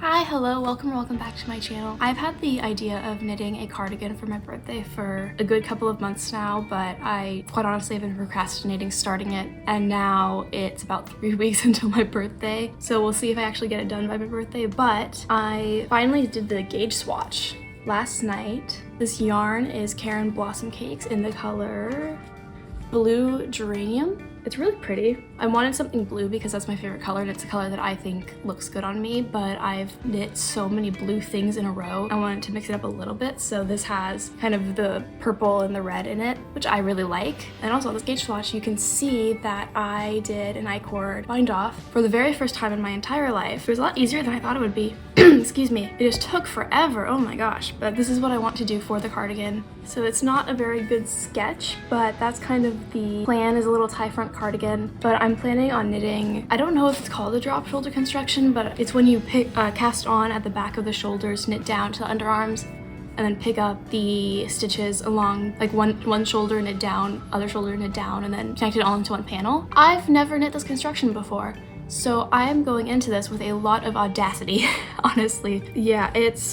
Hi, hello, welcome back to my channel. I've had the idea of knitting a cardigan for my birthday for a good couple of months now, but I quite honestly have been procrastinating starting it, and now it's about 3 weeks until my birthday, so we'll see if I actually get it done by my birthday. But I finally did the gauge swatch last night. This yarn is Caron Blossom Cakes in the color Blue Geranium. It's really pretty. I wanted something blue because that's my favorite color and it's a color that I think looks good on me, but I've knit so many blue things in a row. I wanted to mix it up a little bit, so this has kind of the purple and the red in it, which I really like. And also on this gauge swatch, you can see that I did an I-cord bind off for the very first time in my entire life. It was a lot easier than I thought it would be. Excuse me. It just took forever, oh my gosh, but this is what I want to do for the cardigan. So it's not a very good sketch, but that's kind of the plan, is a little tie front cardigan. But I'm planning on knitting, I don't know if it's called a drop shoulder construction, but it's when you cast on at the back of the shoulders, knit down to the underarms, and then pick up the stitches along like one shoulder, knit down, other shoulder, knit down, and then connect it all into one panel. I've never knit this construction before, so I am going into this with a lot of audacity, honestly. Yeah,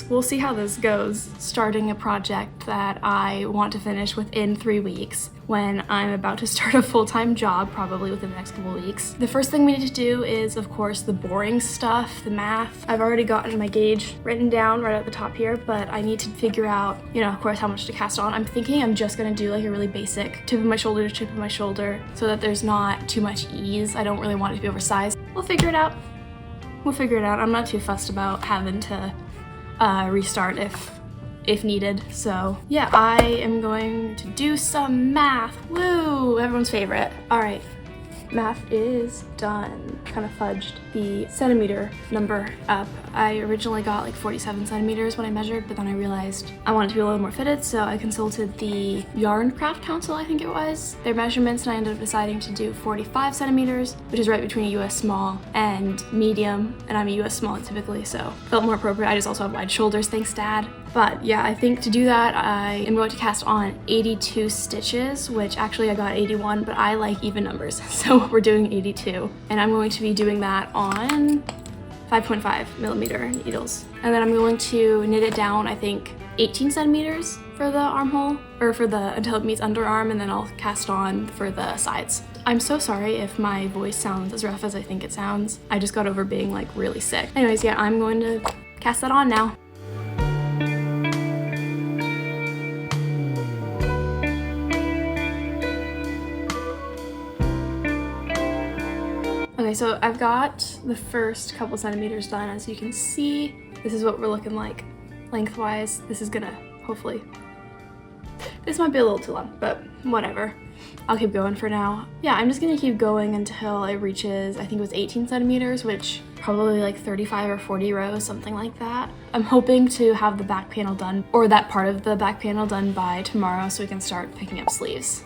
we'll see how this goes, starting a project that I want to finish within 3 weeks when I'm about to start a full-time job, probably within the next couple weeks. The first thing we need to do is, of course, the boring stuff, the math. I've already gotten my gauge written down right at the top here, but I need to figure out, of course, how much to cast on. I'm thinking I'm just gonna do like a really basic tip of my shoulder to tip of my shoulder so that there's not too much ease. I don't really want it to be oversized. We'll figure it out. We'll figure it out. I'm not too fussed about having to restart if needed. So yeah, I am going to do some math. Woo! Everyone's favorite. All right, math is done. Kind of fudged the centimeter number up. I originally got like 47 centimeters when I measured, but then I realized I wanted to be a little more fitted, so I consulted the Yarn Craft Council, I think it was, their measurements, and I ended up deciding to do 45 centimeters, which is right between a US small and medium, and I'm a US small typically, so felt more appropriate. I just also have wide shoulders, thanks Dad. But yeah, I think to do that, I am going to cast on 82 stitches, which actually I got 81, but I like even numbers, so we're doing 82. And I'm going to be doing that on 5.5 millimeter needles. And then I'm going to knit it down, I think 18 centimeters for the armhole, or for the, until it meets underarm, and then I'll cast on for the sides. I'm so sorry if my voice sounds as rough as I think it sounds. I just got over being like really sick. Anyways, yeah, I'm going to cast that on now. Okay, so I've got the first couple centimeters done. As you can see, this is what we're looking like lengthwise. This is gonna, hopefully, this might be a little too long, but whatever. I'll keep going for now. Yeah, I'm just gonna keep going until it reaches, I think it was 18 centimeters, which probably like 35 or 40 rows, something like that. I'm hoping to have the back panel done, or that part of the back panel done by tomorrow, so we can start picking up sleeves.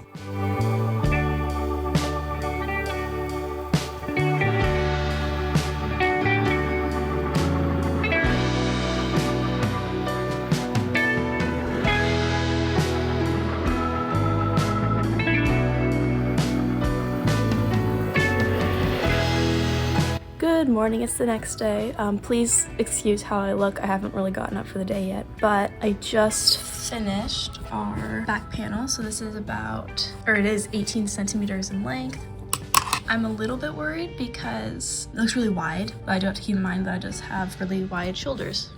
Good morning, it's the next day. Please excuse how I look. I haven't really gotten up for the day yet, but I just finished our back panel. So this is it is 18 centimeters in length. I'm a little bit worried because it looks really wide, but I do have to keep in mind that I just have really wide shoulders.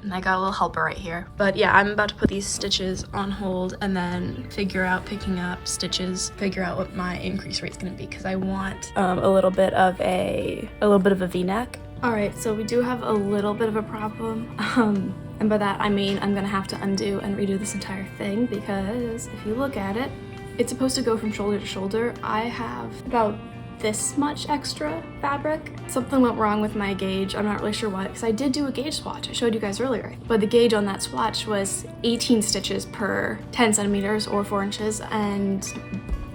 And I got a little helper right here. But yeah, I'm about to put these stitches on hold and then figure out picking up stitches, figure out what my increase rate is gonna be, because I want a little bit of a V-neck. All right, so we do have a little bit of a problem. And by that I mean I'm gonna have to undo and redo this entire thing, because if you look at it, it's supposed to go from shoulder to shoulder. I have about this much extra fabric. Something went wrong with my gauge. I'm not really sure what, because I did do a gauge swatch. I showed you guys earlier. But the gauge on that swatch was 18 stitches per 10 centimeters or 4 inches. And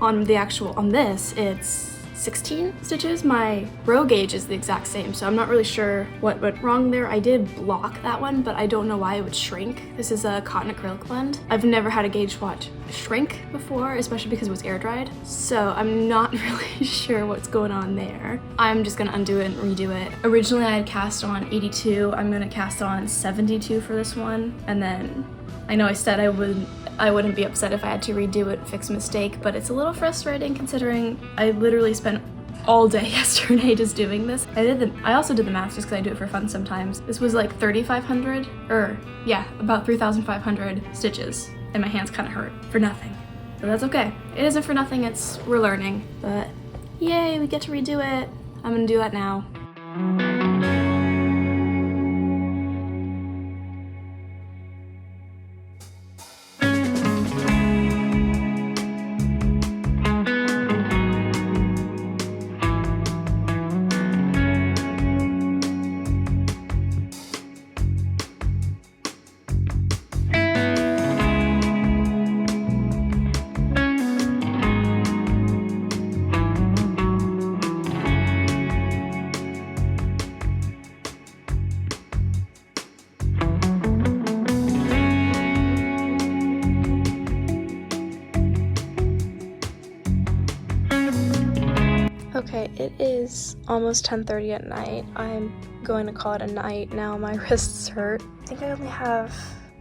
on this, it's 16 stitches. My row gauge is the exact same, so I'm not really sure what went wrong there. I did block that one, but I don't know why it would shrink. This is a cotton acrylic blend. I've never had a gauge swatch shrink before, especially because it was air dried, so I'm not really sure what's going on there. I'm just gonna undo it and redo it. Originally I had cast on 82. I'm gonna cast on 72 for this one, and then I know I said I wouldn't be upset if I had to redo it, fix a mistake, but it's a little frustrating considering I literally spent all day yesterday just doing this. I also did the math just because I do it for fun sometimes. This was like 3,500, or yeah, about 3,500 stitches, and my hands kind of hurt for nothing. But that's okay. It isn't for nothing, we're learning. But yay, we get to redo it. I'm gonna do that now. Okay, it is almost 10:30 at night. I'm going to call it a night now. My wrists hurt. I think I only have,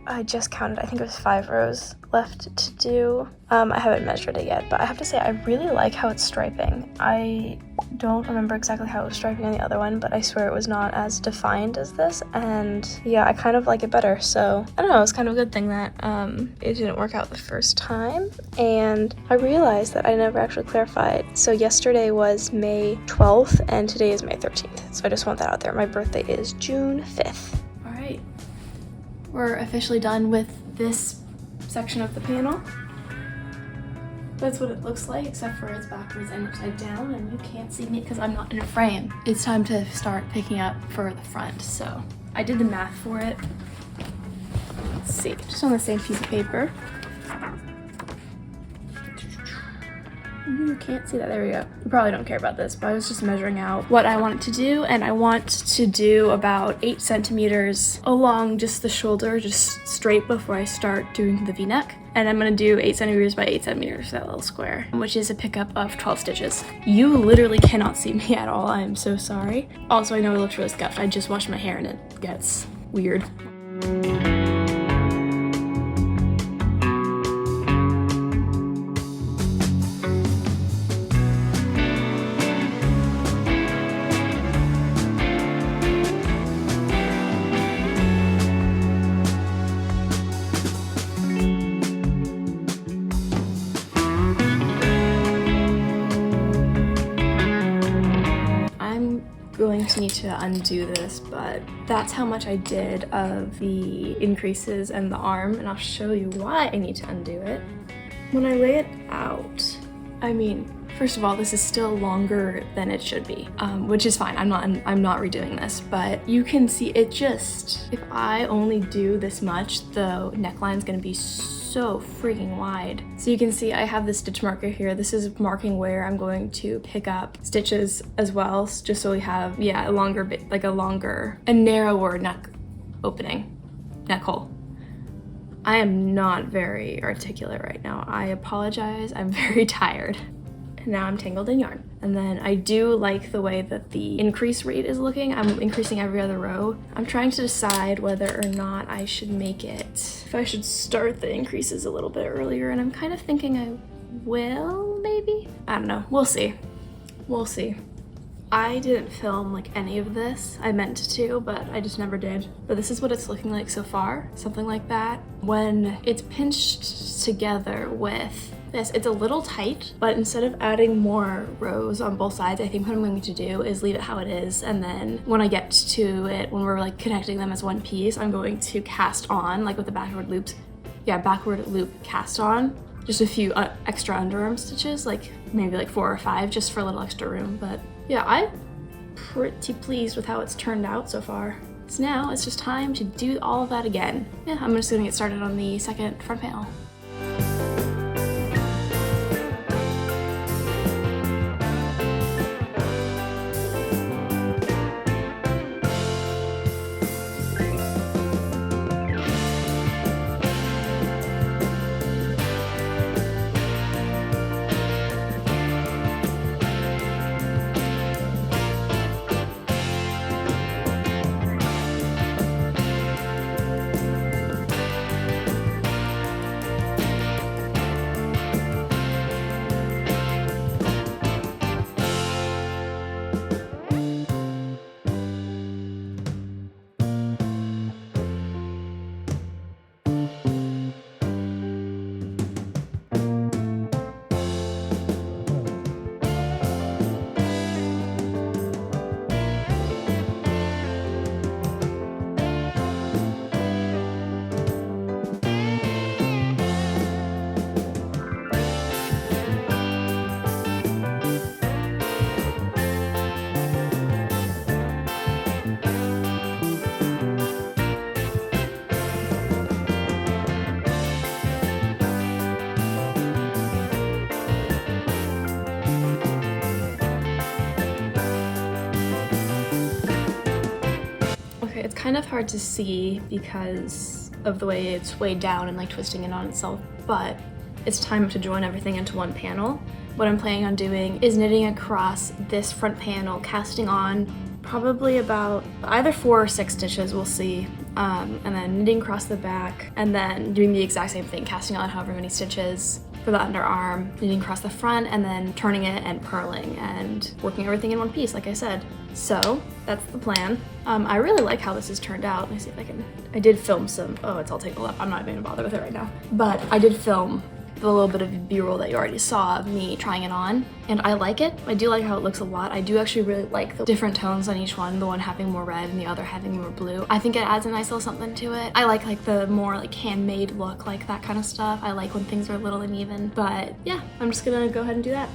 I just counted, I think it was 5 rows left to do. I haven't measured it yet, but I have to say I really like how it's striping. I don't remember exactly how it was striping on the other one, but I swear it was not as defined as this, and yeah, I kind of like it better. So I don't know, it's kind of a good thing that it didn't work out the first time. And I realized that I never actually clarified. So yesterday was May 12th and today is May 13th. So I just want that out there. My birthday is June 5th. All right, we're officially done with this section of the panel. That's what it looks like, except for it's backwards and upside down, and you can't see me because I'm not in a frame. It's time to start picking up for the front. So I did the math for it. Let's see, just on the same piece of paper. You can't see that, there we go. You probably don't care about this, but I was just measuring out what I wanted to do, and I want to do about 8 centimeters along just the shoulder, just straight before I start doing the V-neck. And I'm gonna do 8 centimeters by 8 centimeters, that little square, which is a pickup of 12 stitches. You literally cannot see me at all, I'm so sorry. Also, I know it looks really scuffed. I just washed my hair and it gets weird. Going to need to undo this, but that's how much I did of the increases and the arm, and I'll show you why I need to undo it. When I lay it out, I mean, first of all, this is still longer than it should be, which is fine. I'm not redoing this, but you can see it just, if I only do this much, the neckline's gonna be so freaking wide. So you can see I have the stitch marker here. This is marking where I'm going to pick up stitches as well, just so we have, yeah, a longer bit, like a narrower neck opening, neck hole. I am not very articulate right now. I apologize, I'm very tired. Now I'm tangled in yarn. And then I do like the way that the increase rate is looking. I'm increasing every other row. I'm trying to decide whether or not I should make it, if I should start the increases a little bit earlier, and I'm kind of thinking I will, maybe? I don't know, we'll see. We'll see. I didn't film like any of this. I meant to, but I just never did. But this is what it's looking like so far, something like that. When it's pinched together with this, it's a little tight, but instead of adding more rows on both sides, I think what I'm going to do is leave it how it is, and then when I get to it, when we're like connecting them as one piece, I'm going to cast on, like with the backward loops, yeah, backward loop cast on, just a few extra underarm stitches, like maybe like 4 or 5, just for a little extra room. But yeah, I'm pretty pleased with how it's turned out so far. So now it's just time to do all of that again. Yeah, I'm just gonna get started on the second front panel. kind of hard to see because of the way it's weighed down and like twisting it on itself, but it's time to join everything into one panel. What I'm planning on doing is knitting across this front panel, casting on probably about either 4 or 6 stitches, we'll see, and then knitting across the back, and then doing the exact same thing, casting on however many stitches for the underarm, knitting across the front, and then turning it and purling and working everything in one piece, like I said. So that's the plan. I really like how this has turned out. Let me see if I did film some, oh, it's all tangled up. I'm not even gonna bother with it right now. But I did film the little bit of B-roll that you already saw of me trying it on, and I like it. I do like how it looks a lot. I do actually really like the different tones on each one, the one having more red and the other having more blue. I think it adds a nice little something to it. I like the more like handmade look, like that kind of stuff. I like when things are a little uneven, but yeah, I'm just gonna go ahead and do that.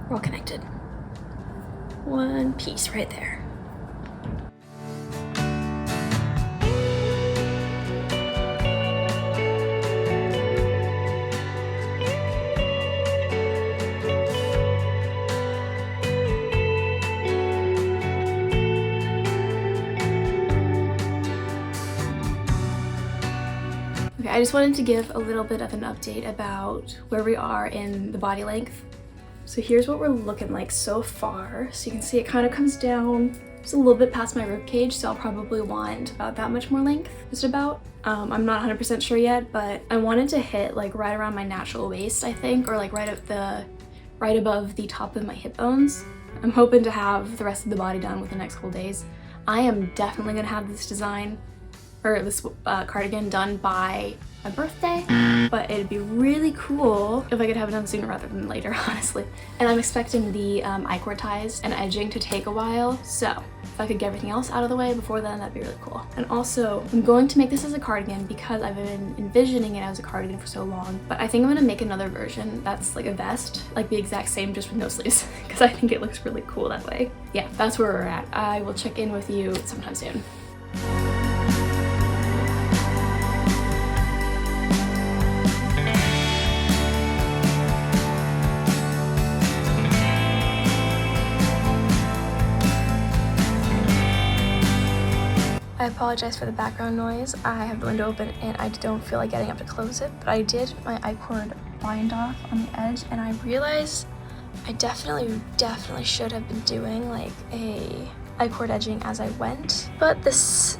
We're all connected. One piece right there. Okay, I just wanted to give a little bit of an update about where we are in the body length. So here's what we're looking like so far. So you can see it kind of comes down just a little bit past my rib cage, so I'll probably want about that much more length, just about. I'm not 100% sure yet, but I wanted to hit like right around my natural waist, I think, or like right above the top of my hip bones. I'm hoping to have the rest of the body done within the next couple days. I am definitely gonna have this design, or this cardigan done by my birthday, but it'd be really cool if I could have it done sooner rather than later, honestly. And I'm expecting the I-cord ties and edging to take a while, so if I could get everything else out of the way before then, that'd be really cool. And also, I'm going to make this as a cardigan because I've been envisioning it as a cardigan for so long, but I think I'm gonna make another version that's like a vest, like the exact same, just with no sleeves, because I think it looks really cool that way. Yeah, that's where we're at. I will check in with you sometime soon. I apologize for the background noise. I have the window open and I don't feel like getting up to close it, but I did my I-cord bind off on the edge, and I realized I definitely should have been doing like a I-cord edging as I went, but this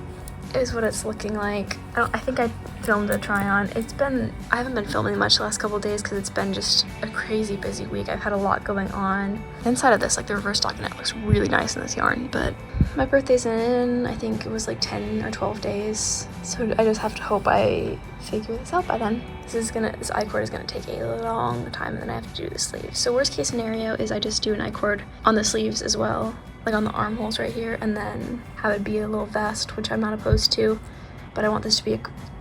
is what it's looking like. I think I filmed a try on. I haven't been filming much the last couple of days because it's been just a crazy busy week. I've had a lot going on. Inside of this, like the reverse stockinette looks really nice in this yarn, but my birthday's in, I think it was like 10 or 12 days. So I just have to hope I figure this out by then. This I-cord is gonna take a long time, and then I have to do the sleeves. So worst case scenario is I just do an I-cord on the sleeves as well, like on the armholes right here, and then have it be a little vest, which I'm not opposed to, but I want this to be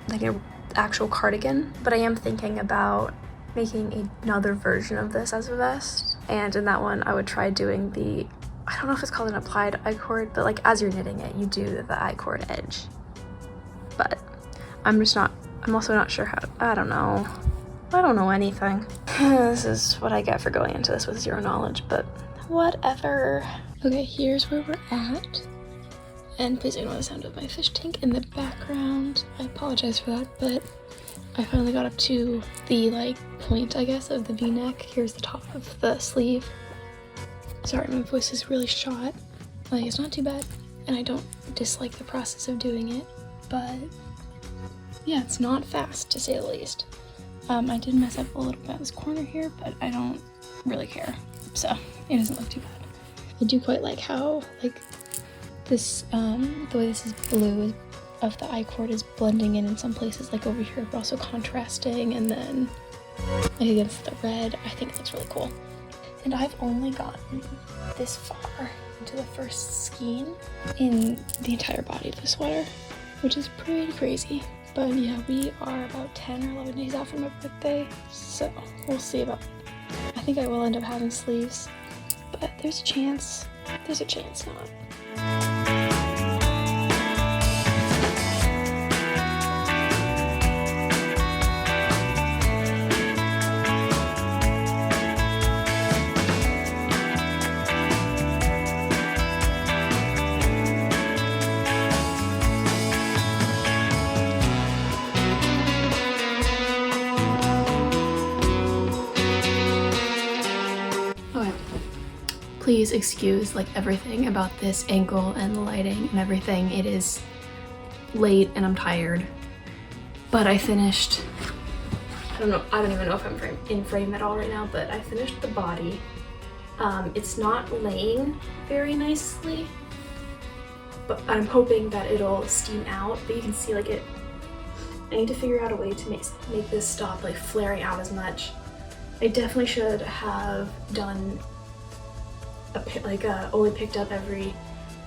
like an actual cardigan. But I am thinking about making another version of this as a vest, and in that one I would try doing the, I don't know if it's called an applied I-cord, but like as you're knitting it, you do the I-cord edge. But I'm also not sure how, I don't know anything. This is what I get for going into this with zero knowledge, but whatever. Okay, here's where we're at. And please ignore the sound of my fish tank in the background. I apologize for that, but I finally got up to the like point, I guess, of the v-neck. Here's the top of the sleeve. Sorry, my voice is really shot. Like, it's not too bad, and I don't dislike the process of doing it, but yeah, it's not fast, to say the least. I did mess up a little bit in this corner here, but I don't really care, so it doesn't look too bad. I do quite like how, like, this, the way this is blue of the I-cord is blending in some places, like over here, but also contrasting, and then like against the red. I think it looks really cool. And I've only gotten this far into the first skein in the entire body of the sweater, which is pretty crazy. But yeah, we are about 10 or 11 days out from my birthday, so we'll see about, I think I will end up having sleeves, but there's a chance not. Please excuse like everything about this angle and the lighting and everything. It is late and I'm tired, but I finished, I don't even know if I'm in frame at all right now, but I finished the body. It's not laying very nicely, but I'm hoping that it'll steam out, but you can see like it, I need to figure out a way to make this stop like flaring out as much. I definitely should have done only picked up every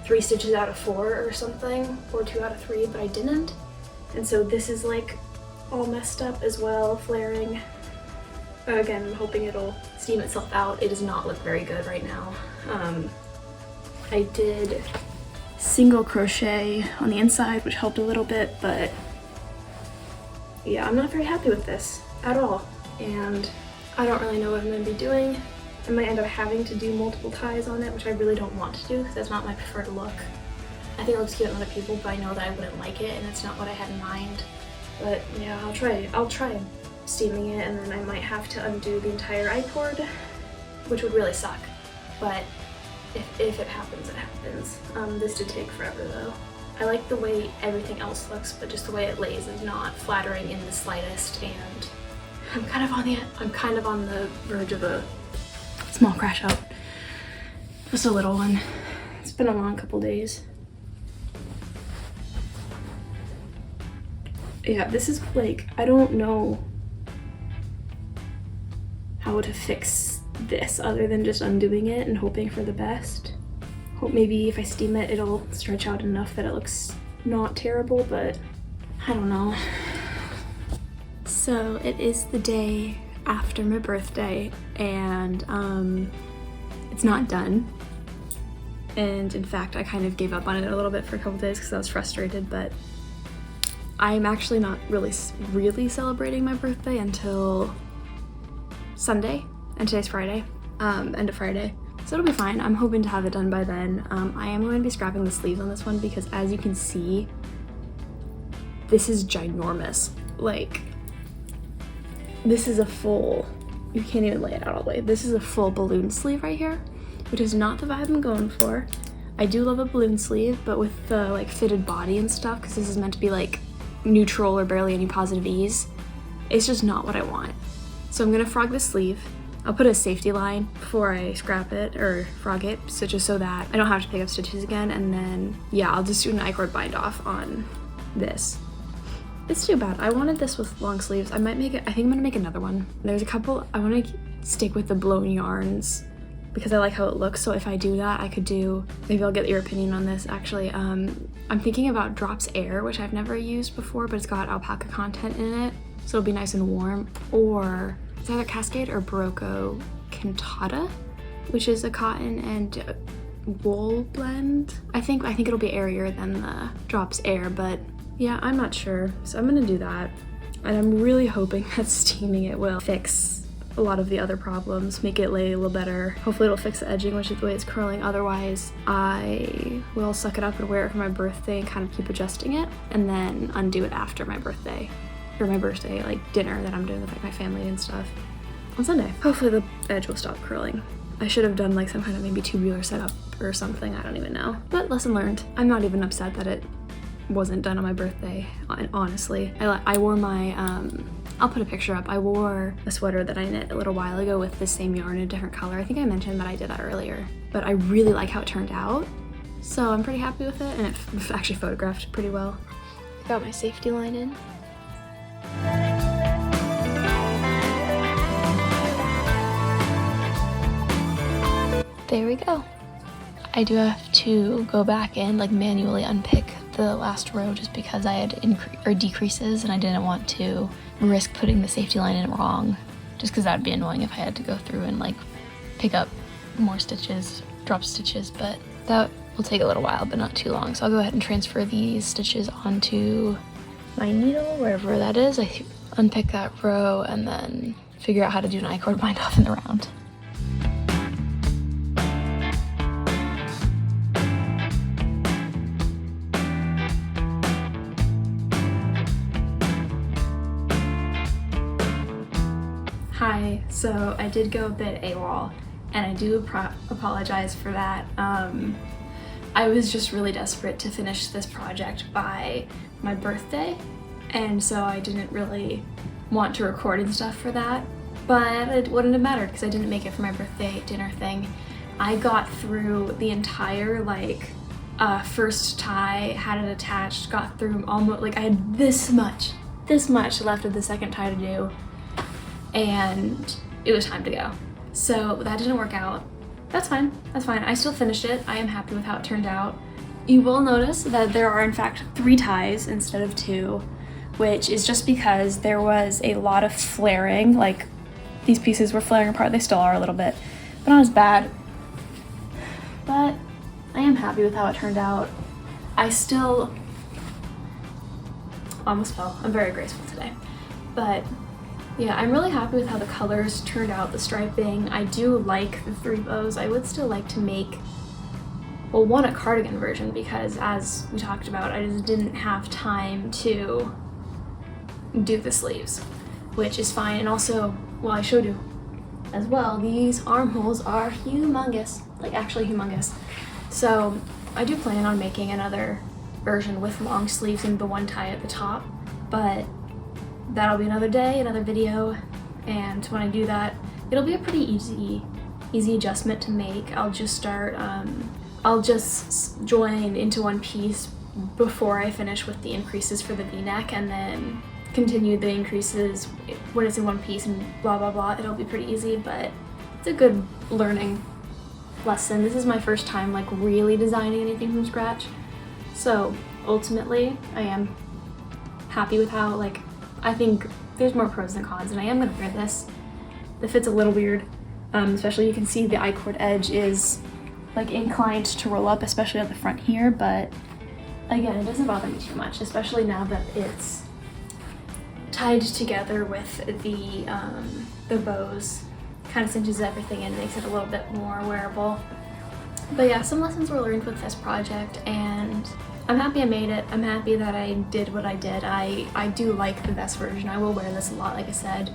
3 stitches out of 4 or something, or 2 out of 3, but I didn't. And so this is like all messed up as well, flaring. Again, I'm hoping it'll steam itself out. It does not look very good right now. I did single crochet on the inside, which helped a little bit, but yeah, I'm not very happy with this at all. And I don't really know what I'm going to be doing. I might end up having to do multiple ties on it, which I really don't want to do because that's not my preferred look. I think it looks cute on other people, but I know that I wouldn't like it, and it's not what I had in mind. But yeah, I'll try steaming it, and then I might have to undo the entire I-cord, which would really suck. But if it happens, it happens. This did take forever though. I like the way everything else looks, but just the way it lays is not flattering in the slightest, and I'm kind of on the verge of a small crash out. Just a little one. It's been a long couple days. Yeah, this is like, I don't know how to fix this other than just undoing it and hoping for the best. Hope maybe if I steam it, it'll stretch out enough that it looks not terrible, but I don't know. So it is the day after my birthday, and it's not done. And in fact, I kind of gave up on it a little bit for a couple days because I was frustrated, but I'm actually not really celebrating my birthday until Sunday, and today's Friday, end of Friday. So it'll be fine. I'm hoping to have it done by then. I am going to be scrapping the sleeves on this one because, as you can see, this is ginormous. Like, this is a full, you can't even lay it out all the way. This is a full balloon sleeve right here, which is not the vibe I'm going for. I do love a balloon sleeve, but with the like fitted body and stuff, because this is meant to be like neutral or barely any positive ease, it's just not what I want. So I'm gonna frog this sleeve. I'll put a safety line before I scrap it or frog it, so just so that I don't have to pick up stitches again, and then yeah, I'll just do an I-cord bind off on this. It's too bad. I wanted this with long sleeves. I think I'm gonna make another one. There's a couple, I wanna stick with the blown yarns because I like how it looks, so if I do that, I could do, maybe I'll get your opinion on this actually. I'm thinking about Drops Air, which I've never used before, but it's got alpaca content in it, so it'll be nice and warm, or it's either Cascade or Barocco Cantata, which is a cotton and wool blend. I think it'll be airier than the Drops Air, but yeah, I'm not sure. So I'm gonna do that. And I'm really hoping that steaming it will fix a lot of the other problems, make it lay a little better. Hopefully it'll fix the edging, which is the way it's curling. Otherwise, I will suck it up and wear it for my birthday and kind of keep adjusting it, and then undo it after my birthday. for my birthday, like dinner that I'm doing with like my family and stuff on Sunday. Hopefully the edge will stop curling. I should have done like some kind of maybe tubular setup or something, I don't even know. But lesson learned. I'm not even upset that it wasn't done on my birthday, honestly. I wore my, I'll put a picture up. I wore a sweater that I knit a little while ago with the same yarn in a different color. I think I mentioned that I did that earlier, but I really like how it turned out. So I'm pretty happy with it, and it's actually photographed pretty well. I got my safety line in. There we go. I do have to go back and like manually unpick the last row just because I had decreases and I didn't want to risk putting the safety line in wrong, just because that would be annoying if I had to go through and like pick up more stitches, drop stitches, but that will take a little while, but not too long. So I'll go ahead and transfer these stitches onto my needle, wherever that is. I unpick that row and then figure out how to do an I-cord bind off in the round. Hi, so I did go a bit AWOL, and I do apologize for that. I was just really desperate to finish this project by my birthday, and so I didn't really want to record and stuff for that, but it wouldn't have mattered because I didn't make it for my birthday dinner thing. I got through the entire like first tie, had it attached, got through almost, like I had this much left of the second tie to do, and it was time to go. So that didn't work out. That's fine, that's fine. I still finished it. I am happy with how it turned out. You will notice that there are in fact 3 ties instead of 2, which is just because there was a lot of flaring, like these pieces were flaring apart. They still are a little bit, but not as bad. But I am happy with how it turned out. I still almost fell. I'm very graceful today. But yeah, I'm really happy with how the colors turned out, the striping. I do like the 3 bows. I would still like to make, well, one, a cardigan version, because as we talked about, I just didn't have time to do the sleeves, which is fine. And also, well, I showed you as well, these armholes are humongous, like actually humongous. So I do plan on making another version with long sleeves and the one tie at the top, but that'll be another day, another video, and when I do that, it'll be a pretty easy adjustment to make. I'll just start, I'll just join into one piece before I finish with the increases for the V-neck, and then continue the increases when it's in one piece and blah blah blah. It'll be pretty easy, but it's a good learning lesson. This is my first time like really designing anything from scratch, so ultimately I am happy with how, like, I think there's more pros than cons, and I am gonna wear this. The fit's a little weird, especially you can see the I-cord edge is like inclined to roll up, especially at the front here, but again, it doesn't bother me too much, especially now that it's tied together with the bows. Kind of cinches everything in, makes it a little bit more wearable. But yeah, some lessons were learned with this project, and I'm happy I made it. I'm happy that I did what I did. I do like the best version. I will wear this a lot, like I said.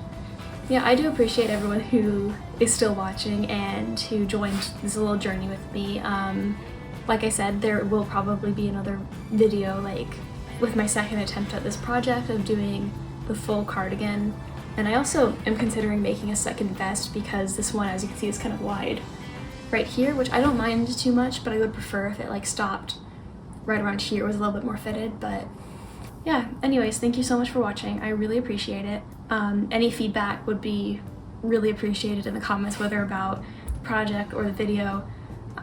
Yeah, I do appreciate everyone who is still watching and who joined this little journey with me. Like I said, there will probably be another video, like, with my second attempt at this project of doing the full cardigan. And I also am considering making a second vest, because this one, as you can see, is kind of wide right here, which I don't mind too much, but I would prefer if it like stopped right around here, was a little bit more fitted. But yeah, anyways, thank you so much for watching. I really appreciate it. Any feedback would be really appreciated in the comments, whether about the project or the video.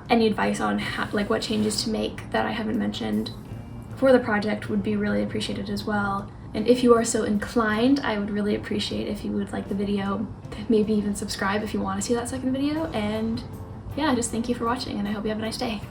Any advice on how, like, what changes to make that I haven't mentioned for the project would be really appreciated as well. And if you are so inclined, I would really appreciate if you would like the video, maybe even subscribe if you want to see that second video. And yeah, just thank you for watching, and I hope you have a nice day.